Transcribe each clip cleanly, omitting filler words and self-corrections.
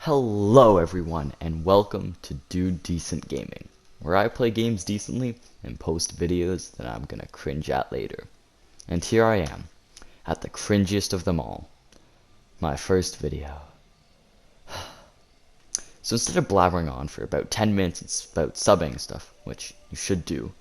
Hello everyone and welcome to Do Decent Gaming, where I play games decently and post videos that I'm gonna cringe at later. And here I am, at the cringiest of them all, my first video. So instead of blabbering on for about 10 minutes about subbing and stuff, which you should do,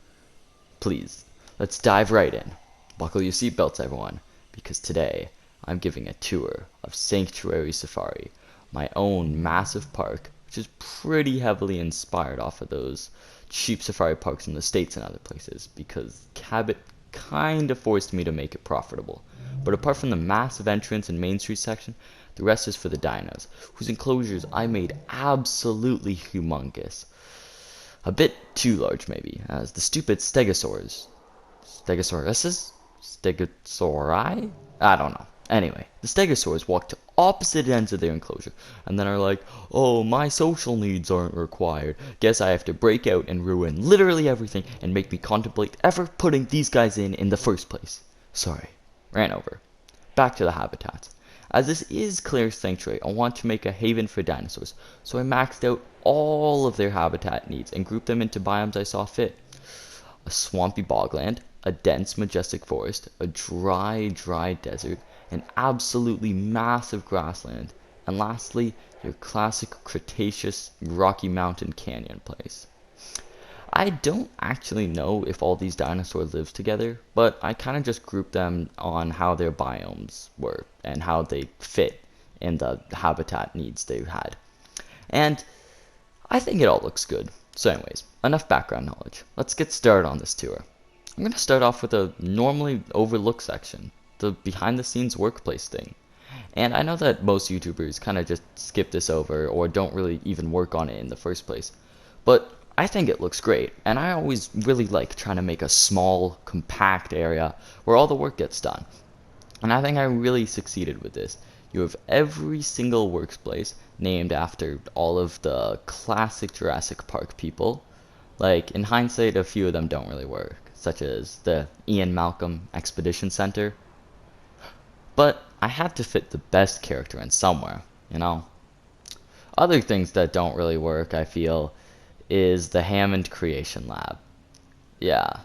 please, let's dive right in. Buckle your seatbelts everyone, because today I'm giving a tour of Sanctuary Safari, my own massive park, which is pretty heavily inspired off of those cheap safari parks in the States and other places, because Cabot kinda forced me to make it profitable. But apart from the massive entrance and Main Street section, the rest is for the dinos, whose enclosures I made absolutely humongous. A bit too large maybe, as the stupid stegosauruses, stegosauri? I don't know. Anyway, the stegosaurs walk to opposite ends of their enclosure, and then are like, oh, my social needs aren't required. Guess I have to break out and ruin literally everything and make me contemplate ever putting these guys in the first place. Sorry, ran over. Back to the habitats. As this is Claire's Sanctuary, I want to make a haven for dinosaurs, so I maxed out all of their habitat needs and grouped them into biomes I saw fit. A swampy bogland, a dense majestic forest, a dry desert, an absolutely massive grassland, and lastly, your classic Cretaceous Rocky Mountain Canyon place. I don't actually know if all these dinosaurs live together, but I kind of just grouped them on how their biomes were and how they fit in the habitat needs they had. And I think it all looks good. So anyways, enough background knowledge. Let's get started on this tour. I'm going to start off with a normally overlooked section, the behind the scenes workplace thing. And I know that most YouTubers kind of just skip this over or don't really even work on it in the first place. But I think it looks great, and I always really like trying to make a small, compact area where all the work gets done. And I think I really succeeded with this. You have every single workplace named after all of the classic Jurassic Park people. Like, in hindsight, a few of them don't really work, such as the Ian Malcolm Expedition Center. But I had to fit the best character in somewhere, you know? Other things that don't really work, I feel, is the Hammond Creation Lab. Yeah,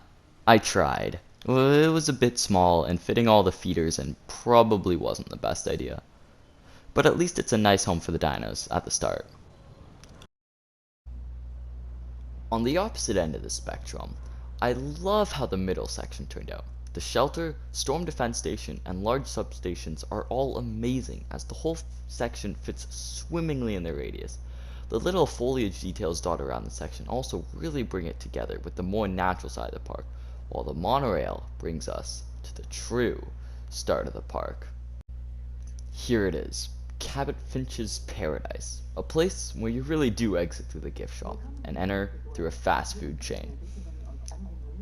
I tried. Well, it was a bit small, and fitting all the feeders in probably wasn't the best idea. But at least it's a nice home for the dinos at the start. On the opposite end of the spectrum, I love how the middle section turned out. The shelter, storm defense station, and large substations are all amazing, as the whole section fits swimmingly in their radius. The little foliage details dotted around the section also really bring it together with the more natural side of the park, while the monorail brings us to the true start of the park. Here it is, Cabot Finch's Paradise, a place where you really do exit through the gift shop and enter through a fast food chain.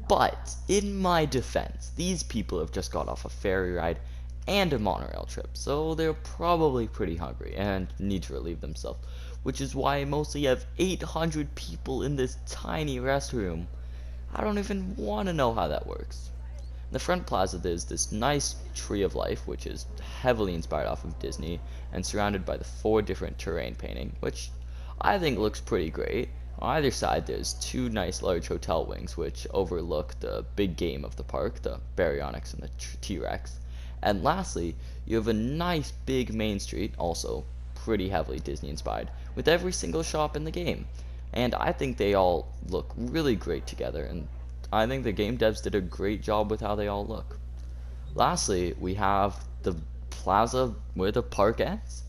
But, in my defense, these people have just got off a ferry ride and a monorail trip, so they're probably pretty hungry and need to relieve themselves, which is why I mostly have 800 people in this tiny restroom. I don't even want to know how that works. In the front plaza there's this nice tree of life, which is heavily inspired off of Disney, and surrounded by the 4 different terrain painting, which I think looks pretty great. On either side there's 2 nice large hotel wings which overlook the big game of the park, the Baryonyx and the T-Rex. And lastly, you have a nice big main street, also pretty heavily Disney inspired, with every single shop in the game. And I think they all look really great together, and I think the game devs did a great job with how they all look. Lastly, we have the plaza where the park ends.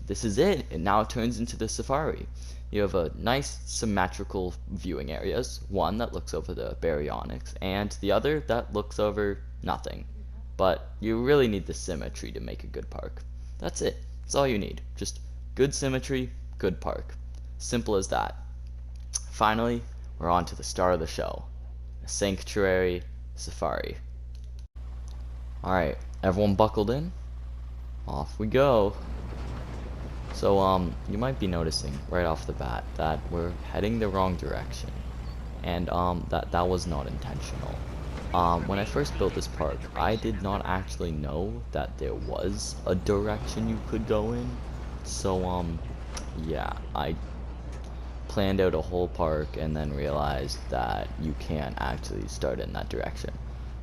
This is it. It now turns into the safari. You have a nice symmetrical viewing areas, one that looks over the Baryonyx, and the other that looks over nothing. But you really need the symmetry to make a good park. That's it. That's all you need. Just good symmetry, good park. Simple as that. Finally, we're on to the star of the show. A Sanctuary Safari. Alright, everyone buckled in? Off we go. So, you might be noticing right off the bat that we're heading the wrong direction. And, that was not intentional. When I first built this park, I did not actually know that there was a direction you could go in. So, yeah, I planned out a whole park and then realized that you can't actually start in that direction.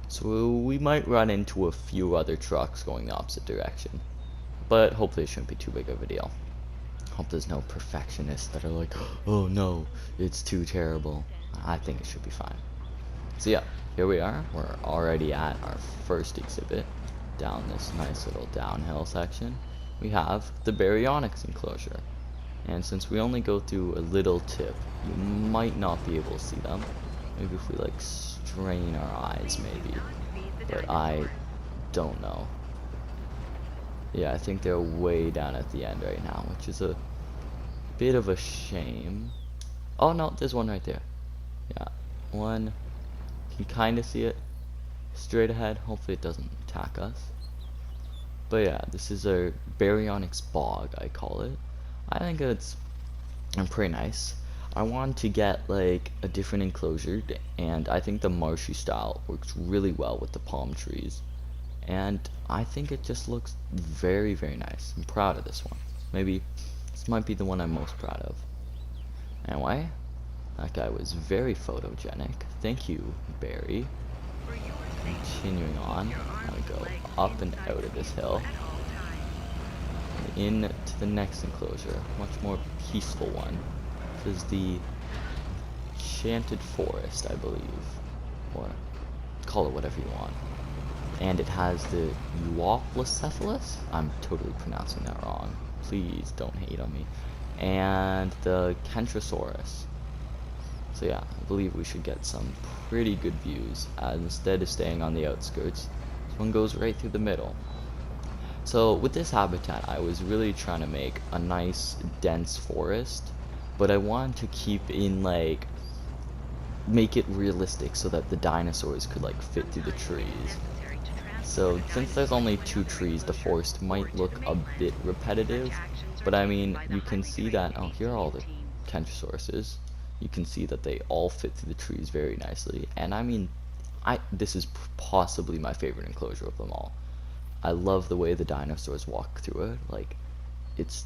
So we might run into a few other trucks going the opposite direction. But hopefully it shouldn't be too big of a deal. Hope there's no perfectionists that are like, oh no, it's too terrible. I think it should be fine. So yeah, here we are. We're already at our first exhibit down this nice little downhill section. We have the baryonyx enclosure. And since we only go through a little tip, you might not be able to see them. Maybe if we like strain our eyes maybe. But I don't know. Yeah, I think they're way down at the end right now, which is a bit of a shame. Oh no, there's one right there. Yeah, one. You can kind of see it straight ahead. Hopefully it doesn't attack us. But yeah, this is a baryonyx bog, I call it. I think it's pretty nice. I want to get like a different enclosure, and I think the marshy style works really well with the palm trees. And I think it just looks very, very nice. I'm proud of this one. Maybe this might be the one I'm most proud of. Anyway, that guy was very photogenic. Thank you, Barry. Continuing on, now we go up and out of this hill. And into the next enclosure, much more peaceful one. This is the Enchanted Forest, I believe. Or call it whatever you want. And it has the Euoplocephalus? I'm totally pronouncing that wrong. Please don't hate on me. And the Kentrosaurus. So yeah, I believe we should get some pretty good views. Instead of staying on the outskirts, this one goes right through the middle. So with this habitat, I was really trying to make a nice dense forest, but I wanted to keep in like, make it realistic so that the dinosaurs could like fit through the trees. So since there's only 2 trees, the forest might look a bit repetitive, but I mean, you can see that, oh, here are all the Kentrosauruses. You can see that they all fit through the trees very nicely, and I mean, this is possibly my favorite enclosure of them all. I love the way the dinosaurs walk through it, like, it's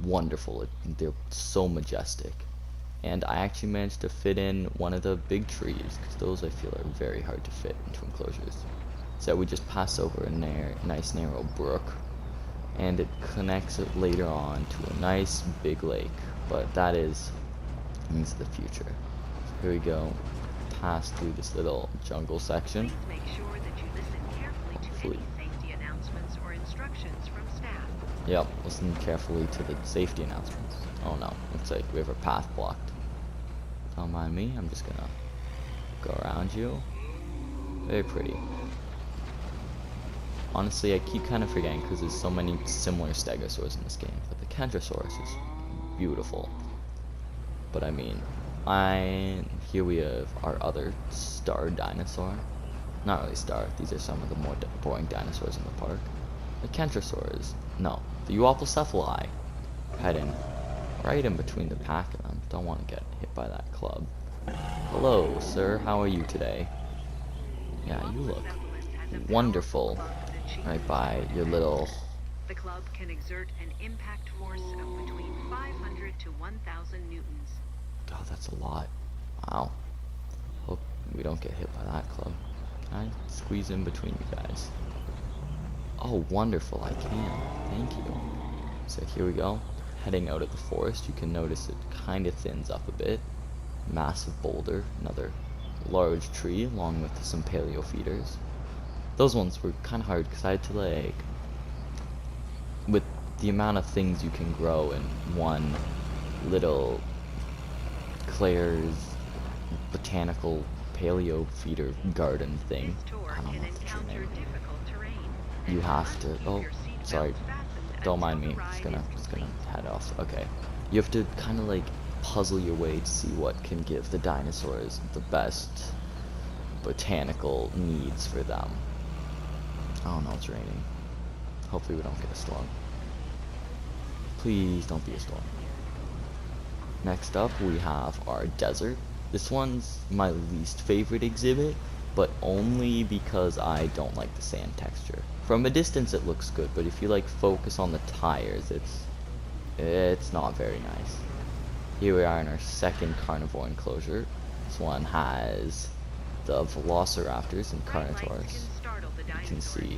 wonderful, they're so majestic. And I actually managed to fit in one of the big trees, because those I feel are very hard to fit into enclosures. So we just pass over a nice narrow brook, and it connects it later on to a nice big lake, but that is into the future. So here we go, pass through this little jungle section. Please make sure that you listen carefully to any safety announcements or instructions from staff. Yep, listen carefully to the safety announcements. Oh no, looks like we have our path blocked. Don't mind me, I'm just gonna go around you. Very pretty. Honestly, I keep kind of forgetting because there's so many similar stegosaurs in this game, but the Kentrosaurus is beautiful. But I mean, here we have our other star dinosaur. Not really star, these are some of the more boring dinosaurs in the park. The Kentrosaurs, no, the Euoplocephali, heading right in between the pack of them. Don't want to get hit by that club. Hello, sir, how are you today? Yeah, you look wonderful. Right by your little... The club can exert an impact force of between 500 to 1,000 newtons. God, that's a lot. Wow. Hope we don't get hit by that club. Can I squeeze in between you guys? Oh, wonderful, I can. Thank you. So here we go. Heading out of the forest, you can notice it kind of thins up a bit. Massive boulder, another large tree, along with some paleo feeders. Those ones were kind of hard because I had to like, with the amount of things you can grow in one little Claire's botanical paleo feeder garden thing. I don't know what the true name is. You have to, oh, sorry, don't mind me, just gonna head off. Okay, you have to kind of like puzzle your way to see what can give the dinosaurs the best botanical needs for them. Oh no, it's raining. Hopefully we don't get a storm. Please don't be a storm. Next up we have our desert. This one's my least favorite exhibit, but only because I don't like the sand texture. From a distance it looks good, but if you like focus on the tires, it's It's not very nice. Here we are in our second carnivore enclosure. This one has the velociraptors and carnotaurs. You can see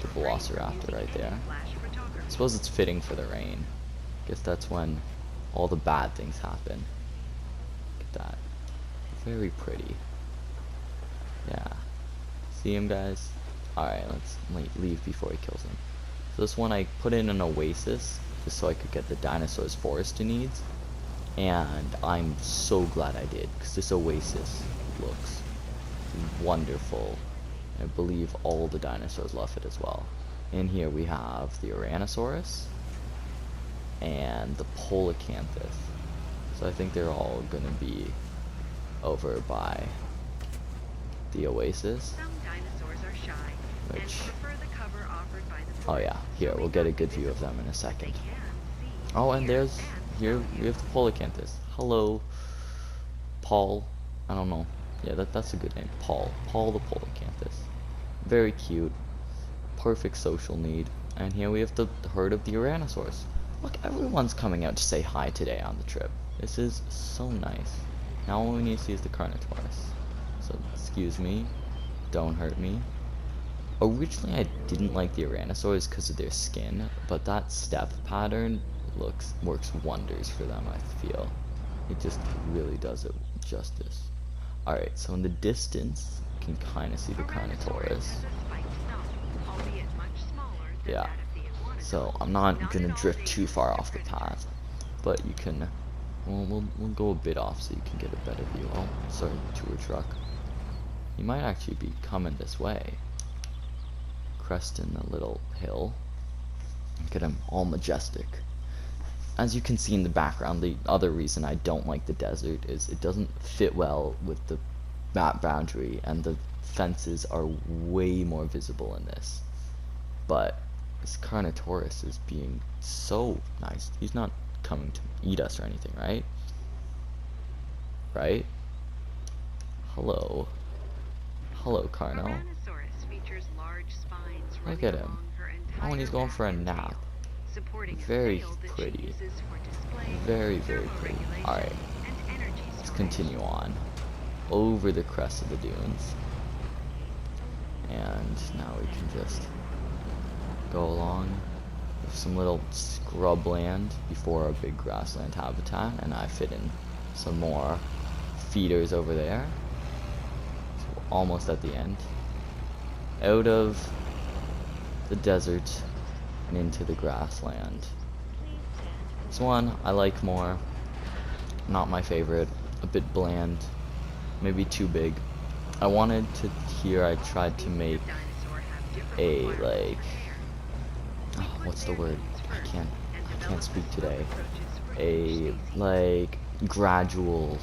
the velociraptor right there. I suppose it's fitting for the rain. Guess that's when all the bad things happen. Look at that. Very pretty. Yeah. See him, guys? Alright, let's leave before he kills him. So this one I put in an oasis just so I could get the dinosaurs forestry needs. And I'm so glad I did, because this oasis looks wonderful. I believe all the dinosaurs love it as well. In here we have the Tyrannosaurus and the Polacanthus. So I think they're all going to be over by the oasis. Some dinosaurs are shy and Which, prefer the cover offered by the oh yeah, forest, here, so we'll may get a not good be view of visible, them in a but they second. can see, Oh, and hear, there's, here smell we have the Polacanthus. Hello, Paul. I don't know. Yeah, that's a good name. Paul. Paul the Polacanthus. Very cute. Perfect social need. And here we have the herd of the Tyrannosaurus. Look, everyone's coming out to say hi today on the trip. This is so nice. Now all we need to see is the Carnotaurus. So, excuse me. Don't hurt me. Originally, I didn't like the Tyrannosaurs because of their skin, but that step pattern works wonders for them, I feel. It just really does it justice. Alright, so in the distance, you can kind of see the Tyrannosaurus Carnotaurus. has a spiked thumb, albeit much smaller than Yeah. that of the So iguanodon. I'm not Not gonna at all drift too dangerous far to off the predators. path, but you can. Well, we'll go a bit off so you can get a better view. Oh, sorry, tour truck. You might actually be coming this way, cresting the little hill. Look at him, all majestic. As you can see in the background, the other reason I don't like the desert is it doesn't fit well with the map boundary, and the fences are way more visible in this. But this Carnotaurus is being so nice. He's not coming to eat us or anything, right? Right? Hello. Hello, Carno. Tyrannosaurus features large spines Look running at him. along her Oh, and entire he's going back for a and nap. tail, supporting a Very sail that she pretty. uses for display, Very, very pretty. thermoregulation, Alright, and energy let's storage. continue on. Over the crest of the dunes. And now we can just go along with some little scrubland before our big grassland habitat, and I fit in some more feeders over there. So we're almost at the end. Out of the desert and into the grassland. This one I like more. Not my favorite. A bit bland. Maybe too big. I wanted to, here I tried to make a, like, oh, what's the word? I can't speak today. A, like, gradual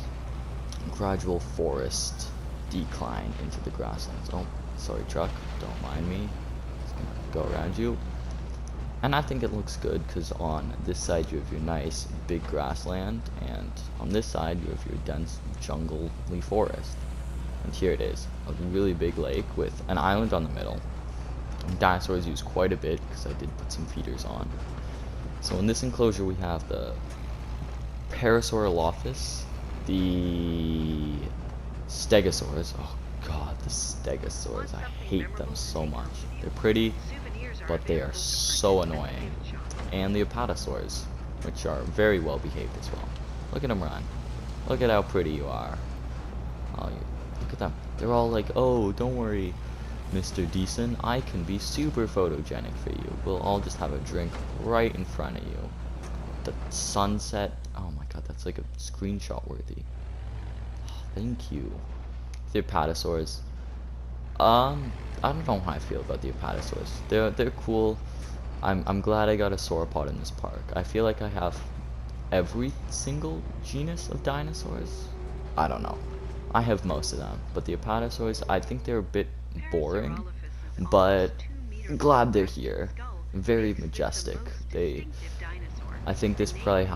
forest decline into the grasslands. Oh, sorry truck, don't mind me. Just gonna go around you. And I think it looks good because on this side you have your nice big grassland, and on this side you have your dense jungly forest. And here it is, a really big lake with an island on the middle. And dinosaurs use quite a bit because I did put some feeders on. So in this enclosure we have the Parasaurolophus, the Stegosaurus. Oh god, the Stegosaurs. I hate them so much. They're pretty, but they are so annoying. And the Apatosaurs, which are very well behaved as well. Look at them run. Look at how pretty you are. Oh, look at them. They're all like, oh, don't worry, Mr. Decent. I can be super photogenic for you. We'll all just have a drink right in front of you. The sunset. Oh my god, that's like a screenshot worthy. Oh, thank you. The Apatosaurs. I don't know how I feel about the Apatosaurs. They're cool. I'm glad I got a sauropod in this park. I feel like I have every single genus of dinosaurs. I don't know. I have most of them, but the Apatosaurs, I think they're a bit boring, but glad they're here. Very majestic. I think this probably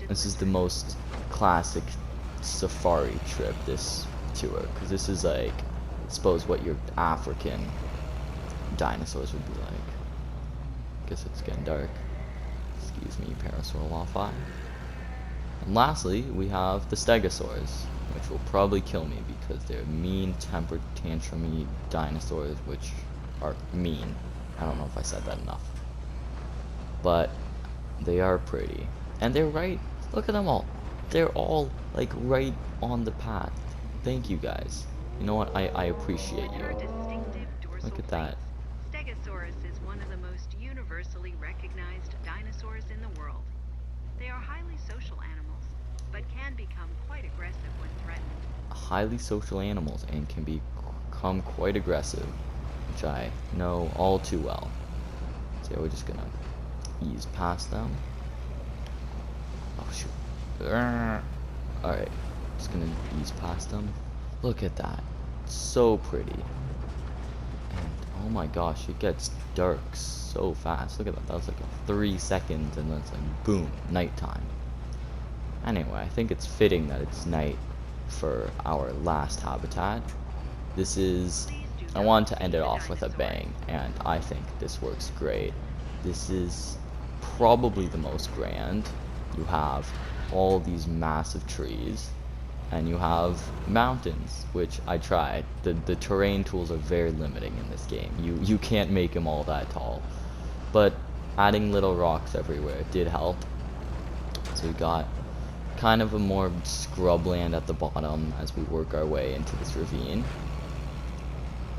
this is the most classic safari trip, this tour, because this is like, I suppose what your African dinosaurs would be like. Guess it's getting dark. Let's Excuse me, Parasaurolophus. And lastly, we have the Stegosaurs, which will probably kill me because they're mean-tempered, tantrumy dinosaurs, which are mean. I don't know if I said that enough. But they are pretty. And they're right. Look at them all. They're all, like, right on the path. Thank you, guys. You know what? I appreciate Their you. distinctive dorsal Look at that. plates. Stegosaurus is one of the most universally recognized dinosaurs in the world. They are highly social animals, but can become quite aggressive when threatened. Highly social animals and can become quite aggressive, which I know all too well. So yeah, we're just gonna ease past them. Oh shoot. Alright, just gonna ease past them. Look at that. So pretty. And oh my gosh, it gets dark so fast. Look at that. That was like 3 seconds and then it's like boom, nighttime. Anyway, I think it's fitting that it's night for our last habitat. This is, I wanted to end it off with a bang, and I think this works great. This is probably the most grand. You have all these massive trees, and you have mountains, which I tried. The terrain tools are very limiting in this game. You can't make them all that tall, but adding little rocks everywhere did help. So we got kind of a more scrubland at the bottom as we work our way into this ravine.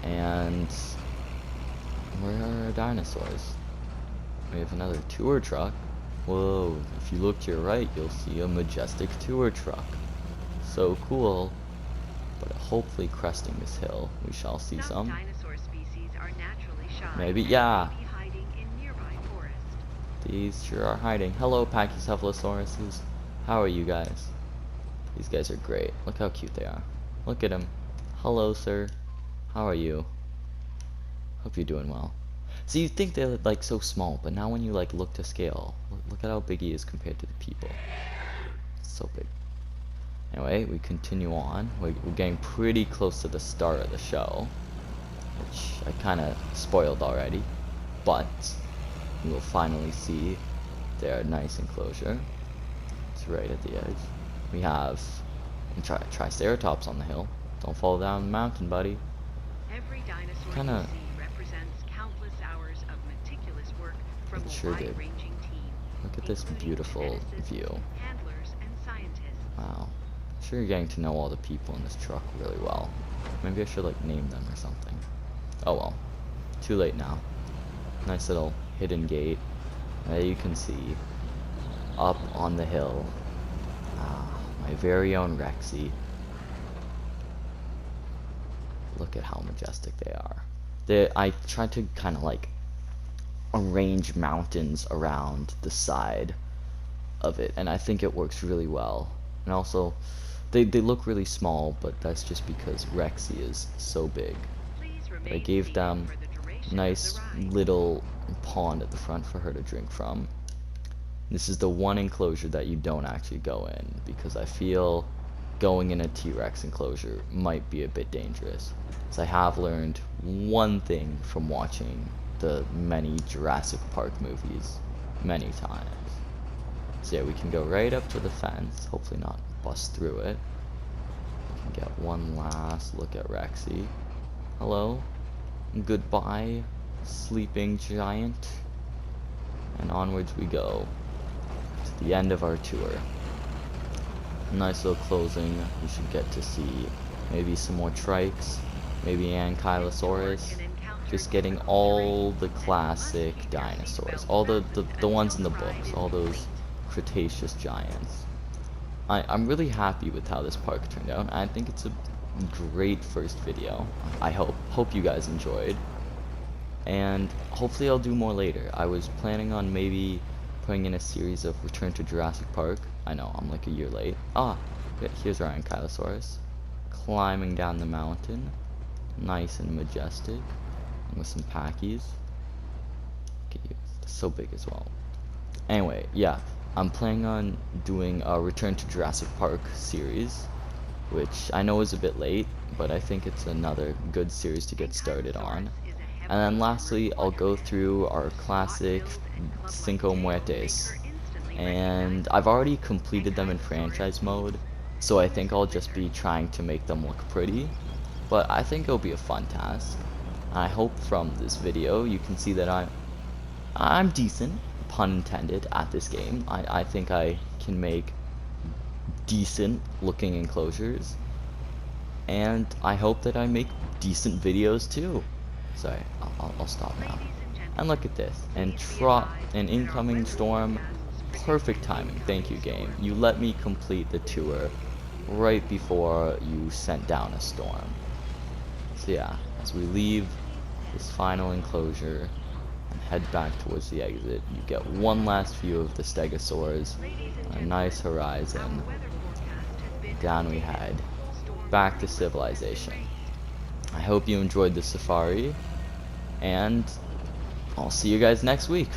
And where are our dinosaurs? We have another tour truck. Whoa, if you look to your right, you'll see a majestic tour truck. So cool. But hopefully cresting this hill, we shall see some. Dinosaur species are naturally shy. Maybe, yeah. May be hiding in nearby forest. These sure are hiding. Hello, Pachycephalosauruses. How are you guys? These guys are great. Look how cute they are. Look at him. Hello, sir. How are you? Hope you're doing well. So you think they're like so small, but now when you like look to scale, look at how big he is compared to the people. So big. Anyway, we continue on. We're getting pretty close to the start of the show, which I kind of spoiled already, but we will finally see their nice enclosure. It's right at the edge. We have Triceratops on the hill. Don't fall down the mountain, buddy. Every dinosaur Kinda- you see represents countless hours of meticulous work from It a sure did. wide-ranging team. Look at this including beautiful geneticists, view. handlers, and scientists. Wow. I'm sure you're getting to know all the people in this truck really well. Maybe I should like name them or something. Oh well. Too late now. Nice little hidden gate. There you can see up on the hill. My very own Rexy. Look at how majestic they are. I tried to kind of like arrange mountains around the side of it, and I think it works really well. And also, they look really small, but that's just because Rexy is so big. Please remain I gave seated them for the duration nice of the ride. little pond at the front for her to drink from. This is the one enclosure that you don't actually go in, because I feel going in a T-Rex enclosure might be a bit dangerous. So I have learned one thing from watching the many Jurassic Park movies many times. So yeah, we can go right up to the fence, hopefully not bust through it. We can get one last look at Rexy. Hello. Goodbye, sleeping giant. And onwards we go to the end of our tour. Nice little closing. We should get to see maybe some more trikes, maybe Ankylosaurus. Just getting all the classic dinosaurs, all the ones in the books, all those Cretaceous giants. I'm really happy with how this park turned out. I think it's a great first video. I hope you guys enjoyed, and hopefully I'll do more later. I was planning on maybe putting in a series of Return to Jurassic Park. I know I'm like a year late. Here's our Ankylosaurus climbing down the mountain, nice and majestic, and with some packies. Look at you, so big as well. Anyway, yeah, I'm planning on doing a Return to Jurassic Park series, which I know is a bit late, but I think it's another good series to get started on. And then lastly, I'll go through our classic Cinco Muertes and I've already completed them in franchise mode, so I think I'll just be trying to make them look pretty, but I think it'll be a fun task. I hope from this video you can see that I'm decent, pun intended, at this game. I think I can make decent looking enclosures, and I hope that I make decent videos too. Sorry, I'll stop now. And look at this, and an incoming storm. Perfect timing. Thank you, game. You let me complete the tour right before you sent down a storm. So yeah, as we leave this final enclosure and head back towards the exit, you get one last view of the stegosaurs, a nice horizon. Down we head, back to civilization. I hope you enjoyed the safari, and I'll see you guys next week.